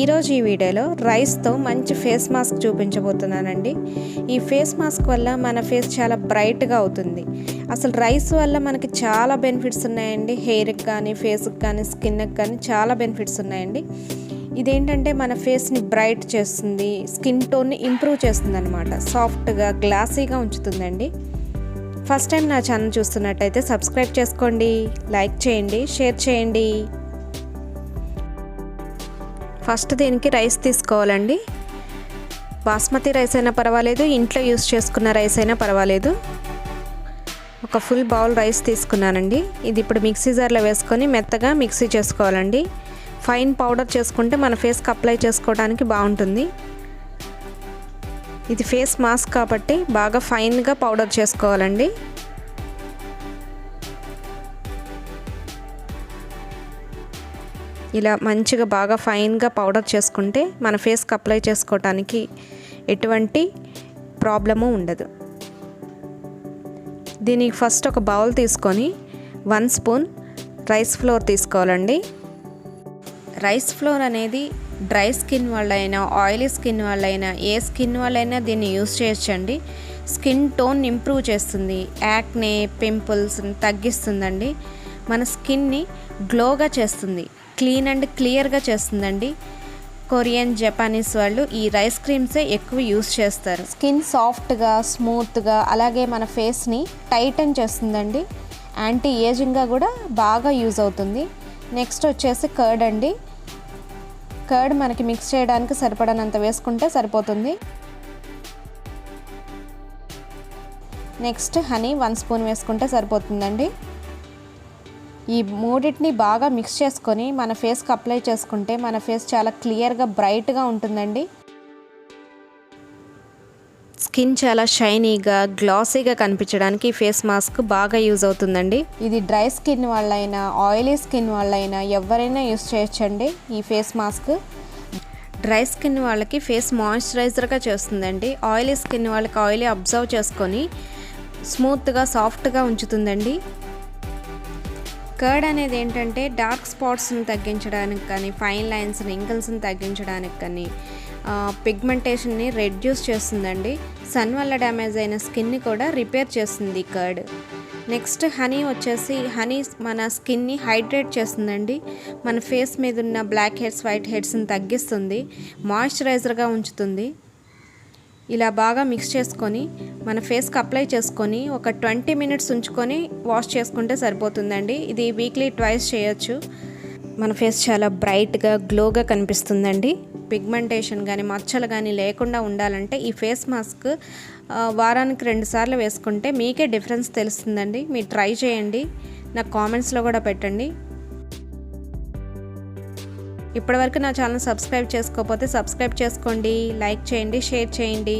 ఈరోజు ఈ వీడియోలో రైస్తో మంచి ఫేస్ మాస్క్ చూపించబోతున్నానండి. ఈ ఫేస్ మాస్క్ వల్ల మన ఫేస్ చాలా బ్రైట్గా అవుతుంది. అసలు రైస్ వల్ల మనకి చాలా బెనిఫిట్స్ ఉన్నాయండి. హెయిర్కి కానీ, ఫేస్కి కానీ, స్కిన్కి కానీ చాలా బెనిఫిట్స్ ఉన్నాయండి. ఇదేంటంటే మన ఫేస్ని బ్రైట్ చేస్తుంది, స్కిన్ టోన్ని ఇంప్రూవ్ చేస్తుంది అనమాట. సాఫ్ట్గా, గ్లాసీగా ఉంచుతుందండి. ఫస్ట్ టైం నా ఛానల్ చూస్తున్నట్టయితే సబ్స్క్రైబ్ చేసుకోండి, లైక్ చేయండి, షేర్ చేయండి. ఫస్ట్ దీనికి రైస్ తీసుకోవాలండి. బాస్మతి రైస్ అయినా పర్వాలేదు, ఇంట్లో యూస్ చేసుకున్న రైస్ అయినా పర్వాలేదు. ఒక ఫుల్ బౌల్ రైస్ తీసుకున్నానండి. ఇది ఇప్పుడు మిక్సీ జార్లో వేసుకొని మెత్తగా మిక్సీ చేసుకోవాలండి. ఫైన్ పౌడర్ చేసుకుంటే మన ఫేస్కి అప్లై చేసుకోవడానికి బాగుంటుంది. ఇది ఫేస్ మాస్క్ కాబట్టి బాగా ఫైన్గా పౌడర్ చేసుకోవాలండి. ఇలా మంచిగా బాగా ఫైన్గా పౌడర్ చేసుకుంటే మన ఫేస్కి అప్లై చేసుకోవటానికి ఎటువంటి ప్రాబ్లము ఉండదు. దీనికి ఫస్ట్ ఒక బౌల్ తీసుకొని 1 స్పూన్ రైస్ ఫ్లోర్ తీసుకోవాలండి. రైస్ ఫ్లోర్ అనేది డ్రై స్కిన్ వాళ్ళైనా, ఆయిలీ స్కిన్ వాళ్ళైనా, ఏ స్కిన్ వాళ్ళైనా దీన్ని యూస్ చేయొచ్చండి. స్కిన్ టోన్ ఇంప్రూవ్ చేస్తుంది, యాక్నే, పింపుల్స్ తగ్గిస్తుందండి. మన స్కిన్ని గ్లోగా చేస్తుంది, క్లీన్ అండ్ క్లియర్గా చేస్తుందండి. కొరియన్, జపానీస్ వాళ్ళు ఈ రైస్ క్రీమ్సే ఎక్కువ యూస్ చేస్తారు. స్కిన్ సాఫ్ట్గా, స్మూత్గా, అలాగే మన ఫేస్ని టైటన్ చేస్తుందండి. యాంటీ ఏజింగ్గా కూడా బాగా యూజ్ అవుతుంది. నెక్స్ట్ వచ్చేసి కర్డ్ అండి. కర్డ్ మనకి మిక్స్ చేయడానికి సరిపడనంత వేసుకుంటే సరిపోతుంది. నెక్స్ట్ హనీ 1 స్పూన్ వేసుకుంటే సరిపోతుందండి. ఈ మూడింటిని బాగా మిక్స్ చేసుకొని మన ఫేస్కి అప్లై చేసుకుంటే మన ఫేస్ చాలా క్లియర్గా, బ్రైట్గా ఉంటుందండి. స్కిన్ చాలా షైనీగా, గ్లాసీగా కనిపించడానికి ఫేస్ మాస్క్ బాగా యూజ్ అవుతుందండి. ఇది డ్రై స్కిన్ వాళ్ళైనా, ఆయిలీ స్కిన్ వాళ్ళైనా ఎవరైనా యూజ్ చేయొచ్చండి. ఈ ఫేస్ మాస్క్ డ్రై స్కిన్ వాళ్ళకి ఫేస్ మాయిశ్చరైజర్గా చేస్తుందండి. ఆయిలీ స్కిన్ వాళ్ళకి ఆయిలీ అబ్జర్వ్ చేసుకొని స్మూత్గా, సాఫ్ట్గా ఉంచుతుందండి. కర్డ్ అనేది ఏంటంటే డార్క్ స్పాట్స్ని తగ్గించడానికి కానీ, ఫైన్ లైన్స్, రింకిల్స్ని తగ్గించడానికి కానీ, పిగ్మెంటేషన్ని రెడ్యూస్ చేస్తుందండి. సన్ వల్ల డ్యామేజ్ అయిన స్కిన్ని కూడా రిపేర్ చేస్తుంది ఈ కర్డ్. నెక్స్ట్ హనీ వచ్చేసి, హనీ మన స్కిన్ని హైడ్రేట్ చేస్తుందండి. మన ఫేస్ మీద ఉన్న బ్లాక్ హెడ్స్, వైట్ హెడ్స్ని తగ్గిస్తుంది, మాయిశ్చరైజర్గా ఉంచుతుంది. ఇలా బాగా మిక్స్ చేసుకొని మన ఫేస్కి అప్లై చేసుకొని ఒక 20 మినిట్స్ ఉంచుకొని వాష్ చేసుకుంటే సరిపోతుందండి. ఇది వీక్లీ ట్వైస్ చేయొచ్చు. మన ఫేస్ చాలా బ్రైట్గా, గ్లోగా కనిపిస్తుందండి. పిగ్మెంటేషన్ కానీ, మచ్చలు కానీ లేకుండా ఉండాలంటే ఈ ఫేస్ మాస్క్ వారానికి 2 సార్లు వేసుకుంటే మీకే డిఫరెన్స్ తెలుస్తుందండి. మీరు ట్రై చేయండి, నాకు కామెంట్స్లో కూడా పెట్టండి. ఇప్పటివరకు నా ఛానల్ సబ్స్క్రైబ్ చేసుకోకపోతే సబ్స్క్రైబ్ చేసుకోండి, లైక్ చేయండి, షేర్ చేయండి.